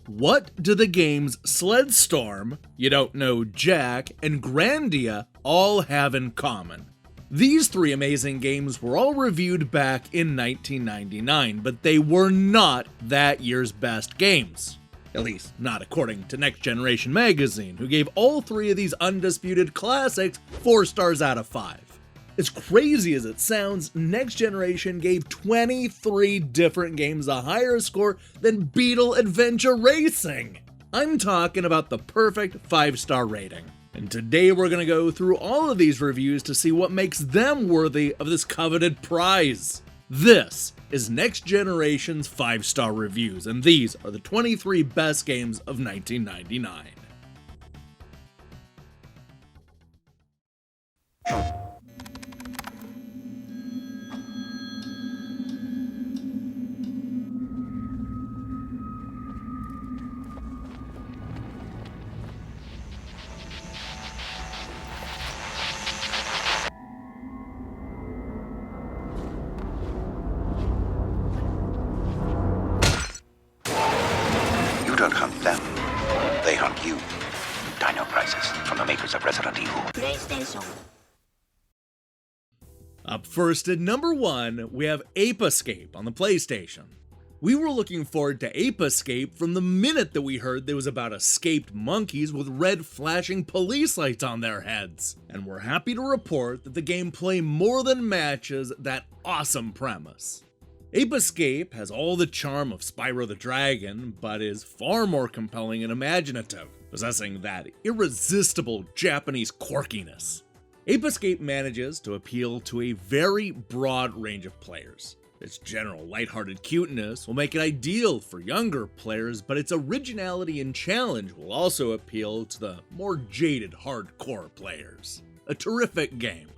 What do the games Sled Storm, You Don't Know Jack, and Grandia all have in common? These three amazing games were all reviewed back in 1999, but they were not that year's best games. At least, not according to Next Generation Magazine, who gave all three of these undisputed classics 4 stars out of 5. As crazy as it sounds, Next Generation gave 23 different games a higher score than Beetle Adventure Racing. I'm talking about the perfect 5-star rating. And today we're going to go through all of these reviews to see what makes them worthy of this coveted prize. This is Next Generation's 5-star reviews, and these are the 23 best games of 1999. Don't hunt them, they hunt you. Dino Crisis, from the makers of Resident Evil. PlayStation. Up first at number 1, we have Ape Escape on the PlayStation. We were looking forward to Ape Escape from the minute that we heard there was about escaped monkeys with red flashing police lights on their heads. And we're happy to report that the gameplay more than matches that awesome premise. Ape Escape has all the charm of Spyro the Dragon, but is far more compelling and imaginative, possessing that irresistible Japanese quirkiness. Ape Escape manages to appeal to a very broad range of players. Its general lighthearted cuteness will make it ideal for younger players, but its originality and challenge will also appeal to the more jaded hardcore players. A terrific game.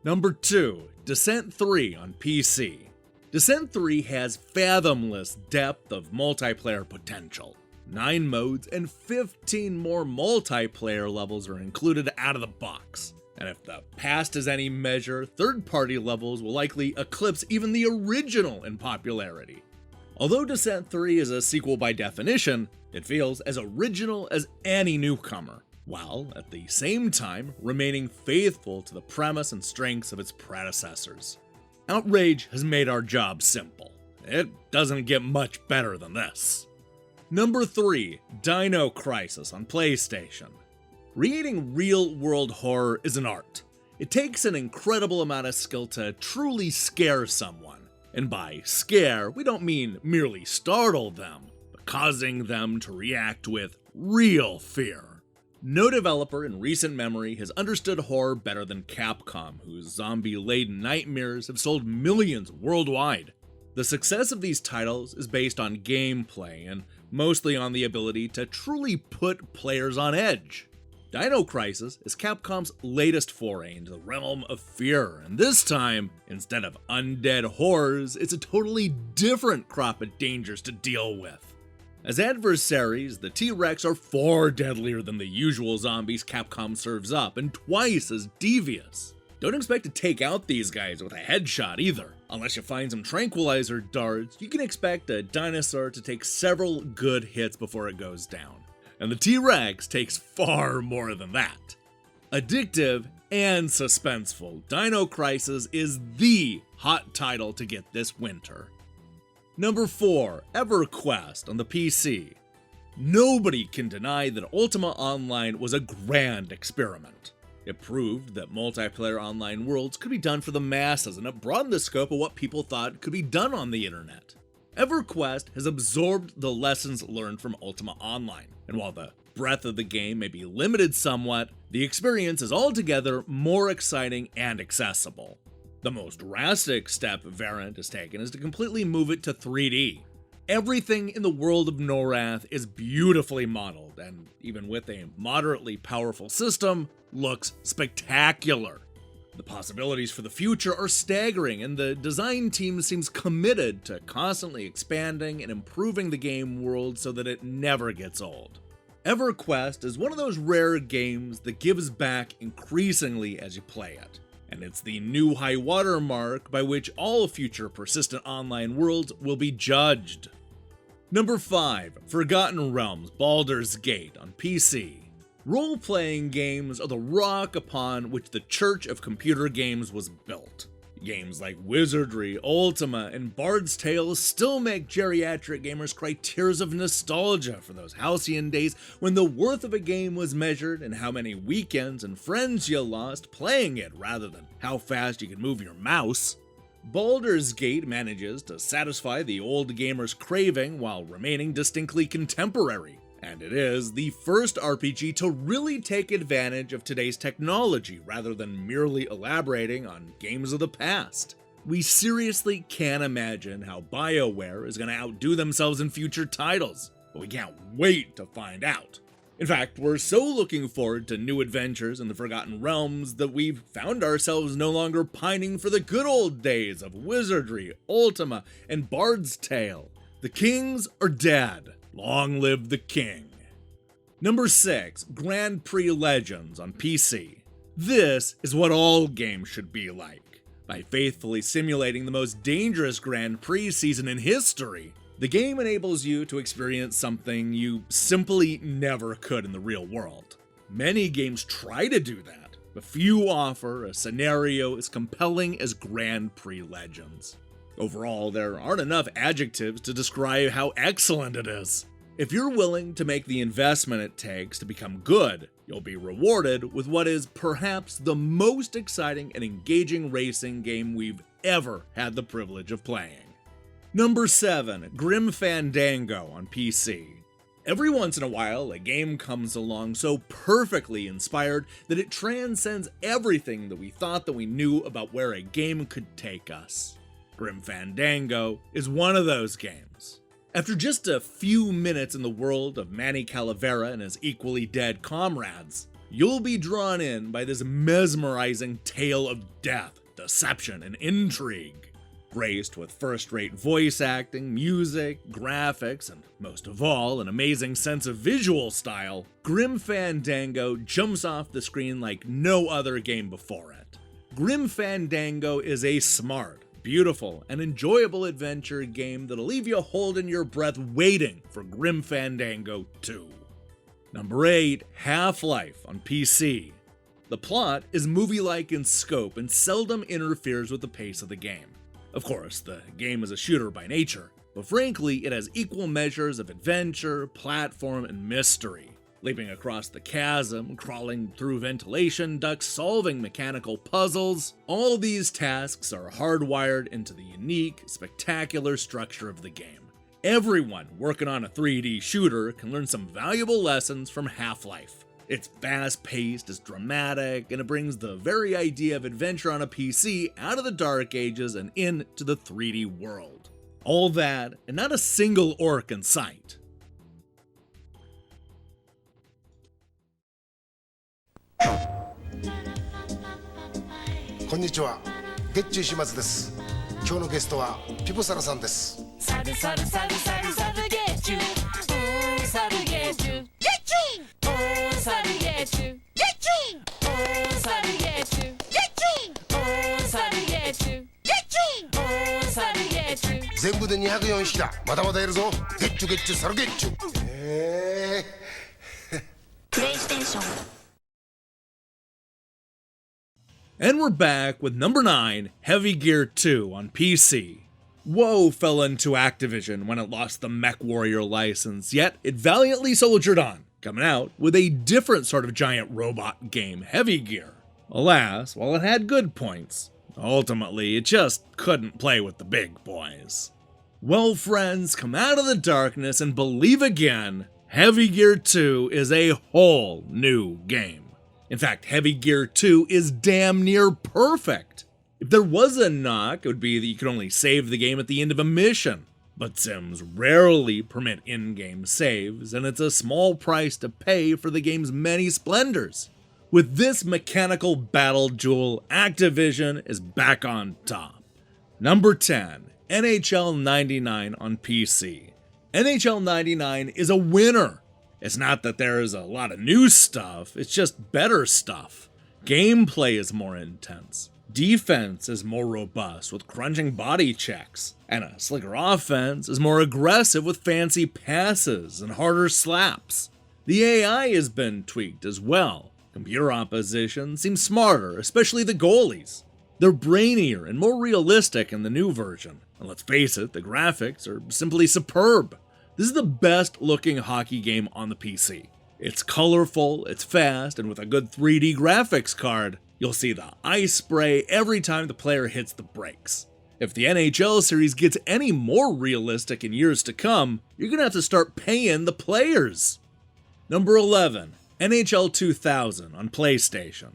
Number 2, Descent 3 on PC. Descent 3 has fathomless depth of multiplayer potential. 9 modes and 15 more multiplayer levels are included out of the box. And if the past is any measure, third-party levels will likely eclipse even the original in popularity. Although Descent 3 is a sequel by definition, it feels as original as any newcomer, while at the same time remaining faithful to the premise and strengths of its predecessors. Outrage has made our job simple. It doesn't get much better than this. Number 3, Dino Crisis on PlayStation. Creating real-world horror is an art. It takes an incredible amount of skill to truly scare someone. And by scare, we don't mean merely startle them, but causing them to react with real fear. No developer in recent memory has understood horror better than Capcom, whose zombie-laden nightmares have sold millions worldwide. The success of these titles is based on gameplay, and mostly on the ability to truly put players on edge. Dino Crisis is Capcom's latest foray into the realm of fear, and this time, instead of undead horrors, it's a totally different crop of dangers to deal with. As adversaries, the T-Rex are far deadlier than the usual zombies Capcom serves up, and twice as devious. Don't expect to take out these guys with a headshot either. Unless you find some tranquilizer darts, you can expect a dinosaur to take several good hits before it goes down. And the T-Rex takes far more than that. Addictive and suspenseful, Dino Crisis is the hot title to get this winter. Number 4, EverQuest on the PC. Nobody can deny that Ultima Online was a grand experiment. It proved that multiplayer online worlds could be done for the masses, and it broadened the scope of what people thought could be done on the internet. EverQuest has absorbed the lessons learned from Ultima Online, and while the breadth of the game may be limited somewhat, the experience is altogether more exciting and accessible. The most drastic step Variant has taken is to completely move it to 3D. Everything in the world of Norath is beautifully modeled, and even with a moderately powerful system, looks spectacular. The possibilities for the future are staggering, and the design team seems committed to constantly expanding and improving the game world so that it never gets old. EverQuest is one of those rare games that gives back increasingly as you play it. And it's the new high water mark by which all future persistent online worlds will be judged. Number 5. Forgotten Realms Baldur's Gate on PC. Role-playing games are the rock upon which the Church of Computer Games was built. Games like Wizardry, Ultima, and Bard's Tale still make geriatric gamers cry tears of nostalgia for those halcyon days when the worth of a game was measured in how many weekends and friends you lost playing it rather than how fast you could move your mouse. Baldur's Gate manages to satisfy the old gamer's craving while remaining distinctly contemporary. And it is the first RPG to really take advantage of today's technology rather than merely elaborating on games of the past. We seriously can't imagine how BioWare is going to outdo themselves in future titles, but we can't wait to find out. In fact, we're so looking forward to new adventures in the Forgotten Realms that we've found ourselves no longer pining for the good old days of Wizardry, Ultima, and Bard's Tale. The kings are dead. Long live the king. Number 6. Grand Prix Legends on PC. This is what all games should be like. By faithfully simulating the most dangerous Grand Prix season in history, the game enables you to experience something you simply never could in the real world. Many games try to do that, but few offer a scenario as compelling as Grand Prix Legends. Overall, there aren't enough adjectives to describe how excellent it is. If you're willing to make the investment it takes to become good, you'll be rewarded with what is perhaps the most exciting and engaging racing game we've ever had the privilege of playing. Number 7. Grim Fandango on PC. Every once in a while, a game comes along so perfectly inspired that it transcends everything that we thought that we knew about where a game could take us. Grim Fandango is one of those games. After just a few minutes in the world of Manny Calavera and his equally dead comrades, you'll be drawn in by this mesmerizing tale of death, deception, and intrigue. Graced with first-rate voice acting, music, graphics, and most of all, an amazing sense of visual style, Grim Fandango jumps off the screen like no other game before it. Grim Fandango is a smart, beautiful, and enjoyable adventure game that'll leave you holding your breath waiting for Grim Fandango 2. Number 8. Half-Life on PC. The plot is movie-like in scope and seldom interferes with the pace of the game. Of course, the game is a shooter by nature, but frankly, it has equal measures of adventure, platform, and mystery. Leaping across the chasm, crawling through ventilation ducts, solving mechanical puzzles, all these tasks are hardwired into the unique, spectacular structure of the game. Everyone working on a 3D shooter can learn some valuable lessons from Half-Life. It's fast-paced, it's dramatic, and it brings the very idea of adventure on a PC out of the Dark Ages and into the 3D world. All that, and not a single orc in sight. Konnichiwa. 月中始末です。今日のゲストはピポサラさんです。サルサルサルサルサル月中。サル月中。月中。サル月中。月中。サル月中。月中。サル月中。月中。サル月中。全部で204匹だ。まだまだやるぞ。月中月中サル月中。プレイステーション。And we're back with number 9, Heavy Gear 2 on PC. WoW fell into Activision when it lost the MechWarrior license, yet it valiantly soldiered on, coming out with a different sort of giant robot game, Heavy Gear. Alas, while it had good points, ultimately it just couldn't play with the big boys. Well, friends, come out of the darkness and believe again, Heavy Gear 2 is a whole new game. In fact, Heavy Gear 2 is damn near perfect. If there was a knock, it would be that you could only save the game at the end of a mission. But Sims rarely permit in-game saves, and it's a small price to pay for the game's many splendors. With this mechanical battle jewel, Activision is back on top. Number 10, NHL 99 on PC. NHL 99 is a winner. It's not that there is a lot of new stuff, it's just better stuff. Gameplay is more intense. Defense is more robust with crunching body checks, and a slicker offense is more aggressive with fancy passes and harder slaps. The AI has been tweaked as well. Computer opposition seems smarter, especially the goalies. They're brainier and more realistic in the new version, and let's face it, the graphics are simply superb. This is the best looking hockey game on the PC. It's colorful, it's fast, and with a good 3D graphics card, you'll see the ice spray every time the player hits the brakes. If the NHL series gets any more realistic in years to come, you're gonna have to start paying the players. Number 11, NHL 2000 on PlayStation.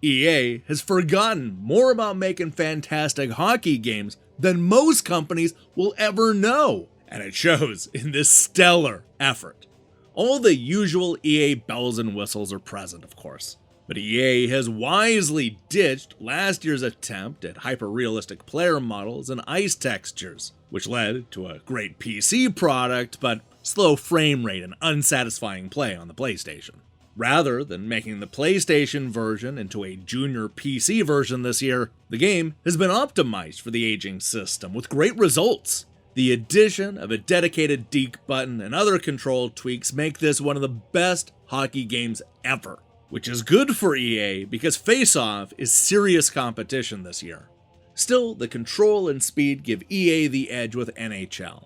EA has forgotten more about making fantastic hockey games than most companies will ever know, and it shows in this stellar effort. All the usual EA bells and whistles are present, of course, but EA has wisely ditched last year's attempt at hyper-realistic player models and ice textures, which led to a great PC product, but slow frame rate and unsatisfying play on the PlayStation. Rather than making the PlayStation version into a junior PC version this year, the game has been optimized for the aging system with great results. The addition of a dedicated deke button and other control tweaks make this one of the best hockey games ever, which is good for EA because Face Off is serious competition this year. Still, the control and speed give EA the edge with NHL.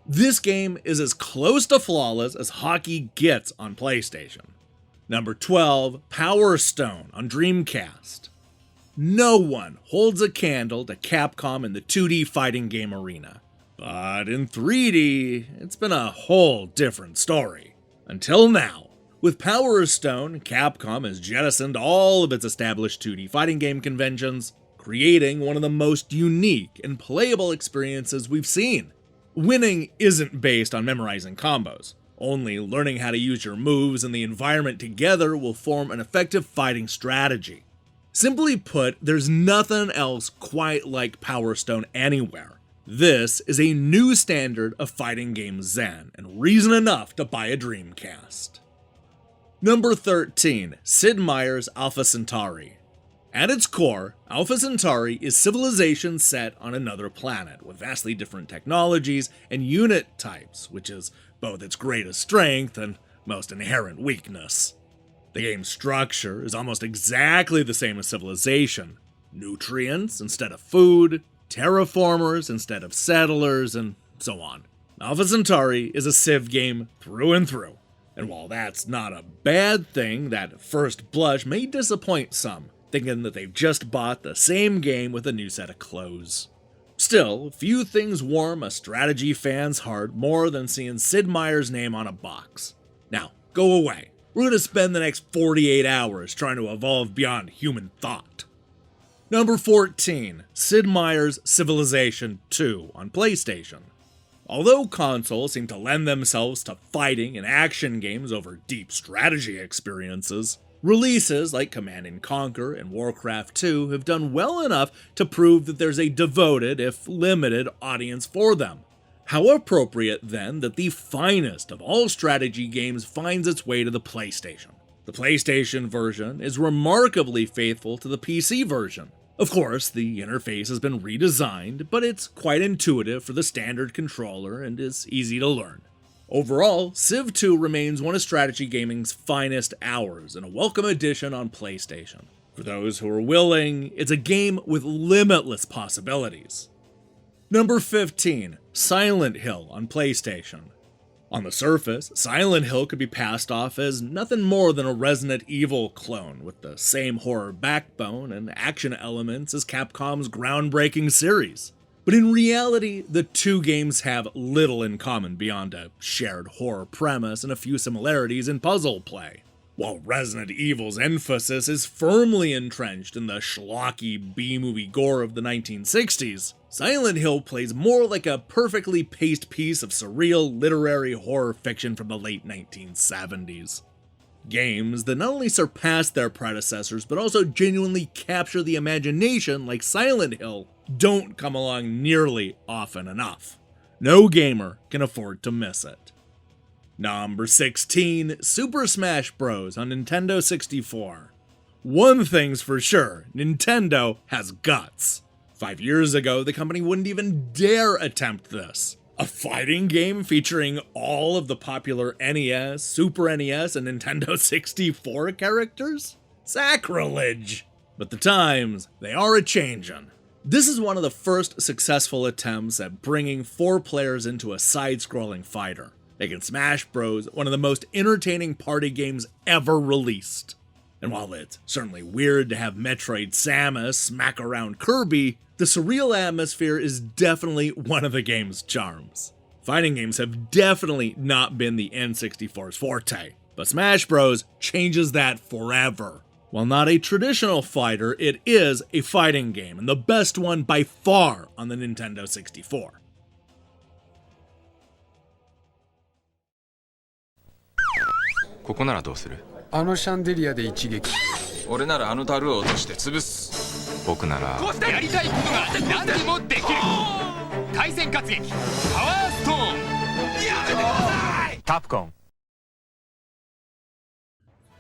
This game is as close to flawless as hockey gets on PlayStation. Number 12, Power Stone on Dreamcast. No one holds a candle to Capcom in the 2D fighting game arena. But in 3D, it's been a whole different story. Until now. With Power Stone, Capcom has jettisoned all of its established 2D fighting game conventions, creating one of the most unique and playable experiences we've seen. Winning isn't based on memorizing combos. Only learning how to use your moves and the environment together will form an effective fighting strategy. Simply put, there's nothing else quite like Power Stone anywhere. This is a new standard of fighting game zen, and reason enough to buy a Dreamcast. Number 13, Sid Meier's Alpha Centauri. At its core, Alpha Centauri is civilization set on another planet with vastly different technologies and unit types, which is both its greatest strength and most inherent weakness. The game's structure is almost exactly the same as Civilization. Nutrients instead of food, terraformers instead of settlers, and so on. Alpha Centauri is a Civ game through and through. And while that's not a bad thing, that at first blush may disappoint some, thinking that they've just bought the same game with a new set of clothes. Still, few things warm a strategy fan's heart more than seeing Sid Meier's name on a box. Now, go away. We're going to spend the next 48 hours trying to evolve beyond human thought. Number 14, Sid Meier's Civilization 2 on PlayStation. Although consoles seem to lend themselves to fighting and action games over deep strategy experiences, releases like Command & Conquer and Warcraft 2 have done well enough to prove that there's a devoted, if limited, audience for them. How appropriate, then, that the finest of all strategy games finds its way to the PlayStation. The PlayStation version is remarkably faithful to the PC version. Of course, the interface has been redesigned, but it's quite intuitive for the standard controller and is easy to learn. Overall, Civ 2 remains one of strategy gaming's finest hours and a welcome addition on PlayStation. For those who are willing, it's a game with limitless possibilities. Number 15, Silent Hill on PlayStation. On the surface, Silent Hill could be passed off as nothing more than a Resident Evil clone with the same horror backbone and action elements as Capcom's groundbreaking series. But in reality, the two games have little in common beyond a shared horror premise and a few similarities in puzzle play. While Resident Evil's emphasis is firmly entrenched in the schlocky B-movie gore of the 1960s, Silent Hill plays more like a perfectly paced piece of surreal literary horror fiction from the late 1970s. Games that not only surpass their predecessors but also genuinely capture the imagination like Silent Hill don't come along nearly often enough. No gamer can afford to miss it. Number 16, Super Smash Bros. On Nintendo 64. One thing's for sure, Nintendo has guts. 5 years ago, the company wouldn't even dare attempt this. A fighting game featuring all of the popular NES, Super NES, and Nintendo 64 characters? Sacrilege! But the times, they are a-changin'. This is one of the first successful attempts at bringing 4 players into a side-scrolling fighter, making Smash Bros. One of the most entertaining party games ever released. And while it's certainly weird to have Metroid Samus smack around Kirby, the surreal atmosphere is definitely one of the game's charms. Fighting games have definitely not been the N64's forte, but Smash Bros. Changes that forever. While not a traditional fighter, it is a fighting game, and the best one by far on the Nintendo 64. ここならどうする？あのシャンデリアで一撃。俺ならあの樽を落として潰す。僕ならこうしてやりたいことが何でもできる。対戦活劇パワーストーン。やめてください。カプコン。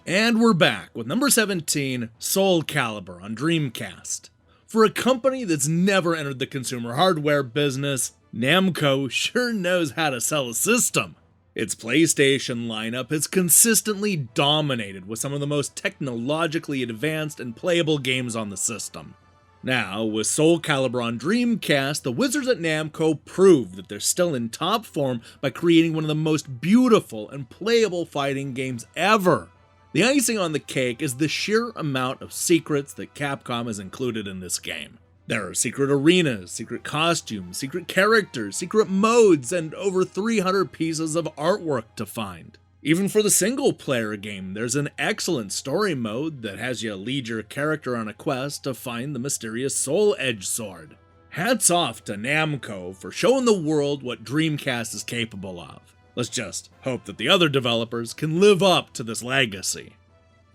And we're back with number 17, SoulCalibur on Dreamcast. For a company that's never entered the consumer hardware business, Namco sure knows how to sell a system. Its PlayStation lineup has consistently dominated with some of the most technologically advanced and playable games on the system. Now, with SoulCalibur on Dreamcast, the wizards at Namco proved that they're still in top form by creating one of the most beautiful and playable fighting games ever. The icing on the cake is the sheer amount of secrets that Capcom has included in this game. There are secret arenas, secret costumes, secret characters, secret modes, and over 300 pieces of artwork to find. Even for the single-player game, there's an excellent story mode that has you lead your character on a quest to find the mysterious Soul Edge Sword. Hats off to Namco for showing the world what Dreamcast is capable of. Let's just hope that the other developers can live up to this legacy.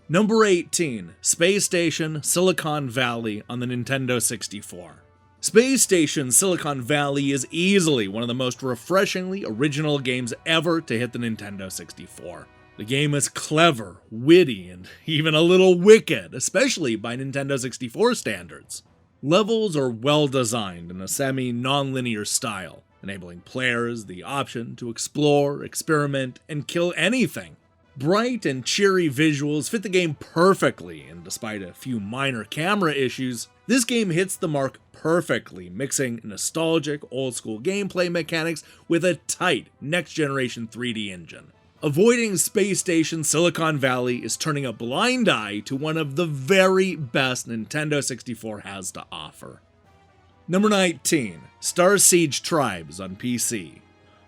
Number 18, Space Station Silicon Valley on the Nintendo 64. Space Station Silicon Valley is easily one of the most refreshingly original games ever to hit the Nintendo 64. The game is clever, witty, and even a little wicked, especially by Nintendo 64 standards. Levels are well designed in a semi-non-linear style, enabling players the option to explore, experiment, and kill anything. Bright and cheery visuals fit the game perfectly, and despite a few minor camera issues, this game hits the mark perfectly, mixing nostalgic, old-school gameplay mechanics with a tight, next-generation 3D engine. Avoiding Space Station Silicon Valley is turning a blind eye to one of the very best Nintendo 64 has to offer. Number 19, Starsiege Tribes on PC.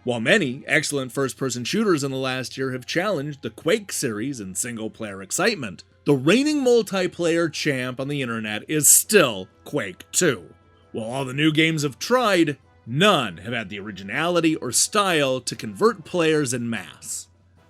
While many excellent first-person shooters in the last year have challenged the Quake series in single-player excitement, the reigning multiplayer champ on the internet is still Quake 2. While all the new games have tried, none have had the originality or style to convert players en masse.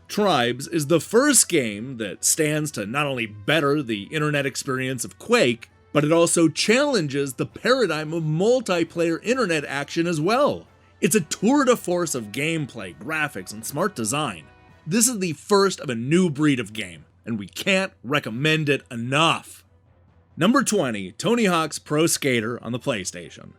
Tribes is the first game that stands to not only better the internet experience of Quake, but it also challenges the paradigm of multiplayer internet action as well. It's a tour de force of gameplay, graphics, and smart design. This is the first of a new breed of game, and we can't recommend it enough. Number 20, Tony Hawk's Pro Skater on the PlayStation.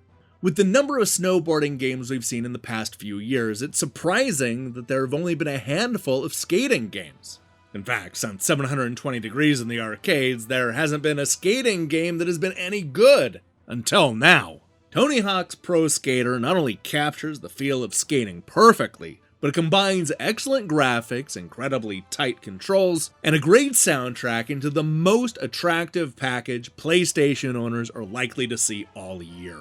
With the number of snowboarding games we've seen in the past few years, it's surprising that there have only been a handful of skating games. In fact, since 720 Degrees in the arcades, there hasn't been a skating game that has been any good, until now. Tony Hawk's Pro Skater not only captures the feel of skating perfectly, but it combines excellent graphics, incredibly tight controls, and a great soundtrack into the most attractive package PlayStation owners are likely to see all year.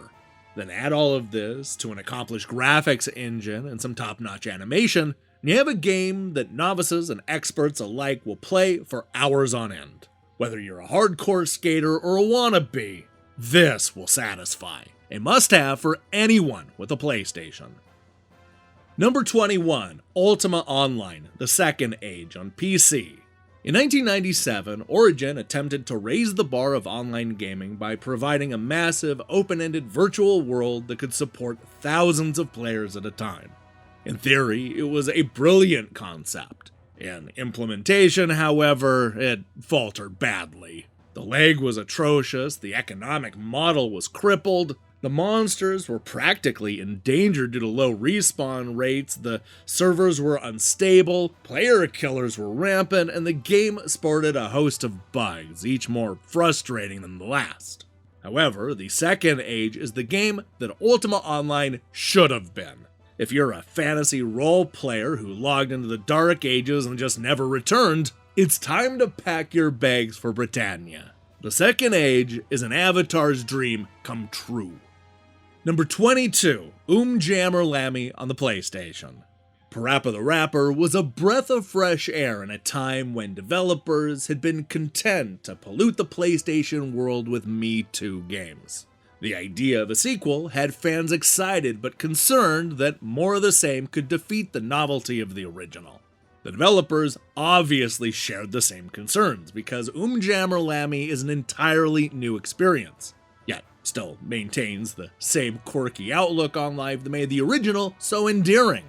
Then add all of this to an accomplished graphics engine and some top-notch animation, and you have a game that novices and experts alike will play for hours on end. Whether you're a hardcore skater or a wannabe, this will satisfy. A must-have for anyone with a PlayStation. Number 21, Ultima Online, The Second Age on PC. In 1997, Origin attempted to raise the bar of online gaming by providing a massive, open-ended virtual world that could support thousands of players at a time. In theory, it was a brilliant concept. In implementation, however, it faltered badly. The lag was atrocious, the economic model was crippled, the monsters were practically endangered due to low respawn rates, the servers were unstable, player killers were rampant, and the game sported a host of bugs, each more frustrating than the last. However, the second age is the game that Ultima Online should have been. If you're a fantasy role player who logged into the Dark Ages and just never returned, it's time to pack your bags for Britannia. The second age is an avatar's dream come true. Number 22, Jammer Lammy on the PlayStation. Parappa the Rapper was a breath of fresh air in a time when developers had been content to pollute the PlayStation world with Me Too games. The idea of a sequel had fans excited but concerned that more of the same could defeat the novelty of the original. The developers obviously shared the same concerns because Jammer Lammy is an entirely new experience, yet still maintains the same quirky outlook on life that made the original so endearing.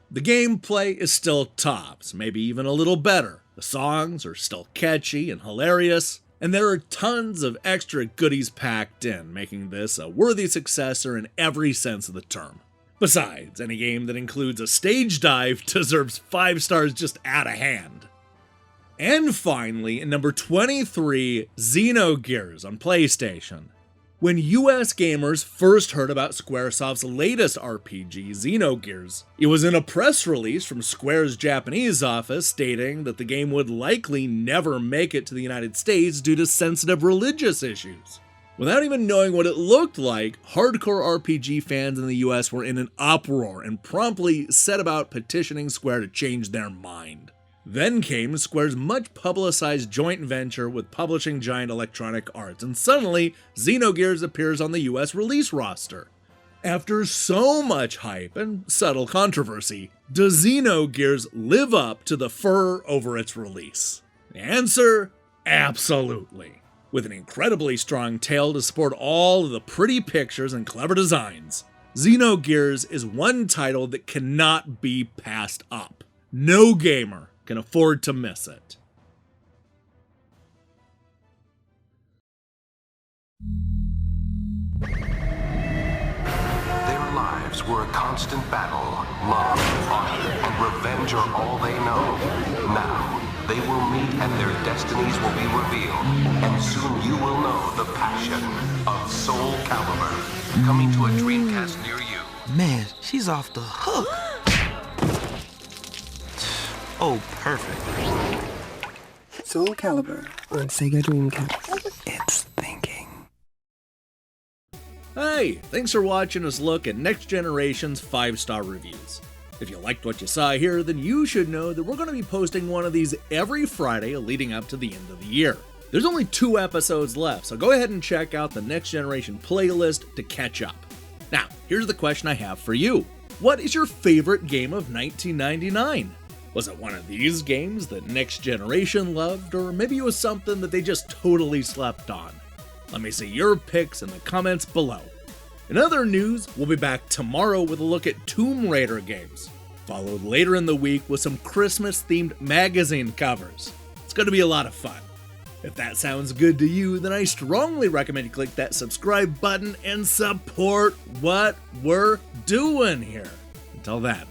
The gameplay is still tops, maybe even a little better. The songs are still catchy and hilarious, and there are tons of extra goodies packed in, making this a worthy successor in every sense of the term. Besides, any game that includes a stage dive deserves 5 stars just out of hand. And finally, in number 23, Xenogears on PlayStation. When US gamers first heard about Squaresoft's latest RPG, Xenogears, it was in a press release from Square's Japanese office stating that the game would likely never make it to the United States due to sensitive religious issues. Without even knowing what it looked like, hardcore RPG fans in the US were in an uproar and promptly set about petitioning Square to change their mind. Then came Square's much publicized joint venture with publishing giant Electronic Arts, and suddenly Xenogears appears on the US release roster. After so much hype and subtle controversy, does Xenogears live up to the furor over its release? The answer? Absolutely. With an incredibly strong tale to support all of the pretty pictures and clever designs, Xenogears is one title that cannot be passed up. No gamer can afford to miss it. Their lives were a constant battle. Love, honor, and revenge are all they know. Now, they will meet and their destinies will be revealed. And soon you will know the passion of SoulCalibur. Coming to a Dreamcast near you. Man, she's off the hook. Oh, perfect. SoulCalibur on Sega Dreamcast. It's thinking. Hey, thanks for watching us look at Next Generation's 5-star reviews. If you liked what you saw here, then you should know that we're going to be posting one of these every Friday leading up to the end of the year. There's only 2 episodes left, so go ahead and check out the Next Generation playlist to catch up. Now, here's the question I have for you. What is your favorite game of 1999? Was it one of these games that Next Generation loved, or maybe it was something that they just totally slept on? Let me see your picks in the comments below. In other news, we'll be back tomorrow with a look at Tomb Raider games, followed later in the week with some Christmas-themed magazine covers. It's going to be a lot of fun. If that sounds good to you, then I strongly recommend you click that subscribe button and support what we're doing here. Until then.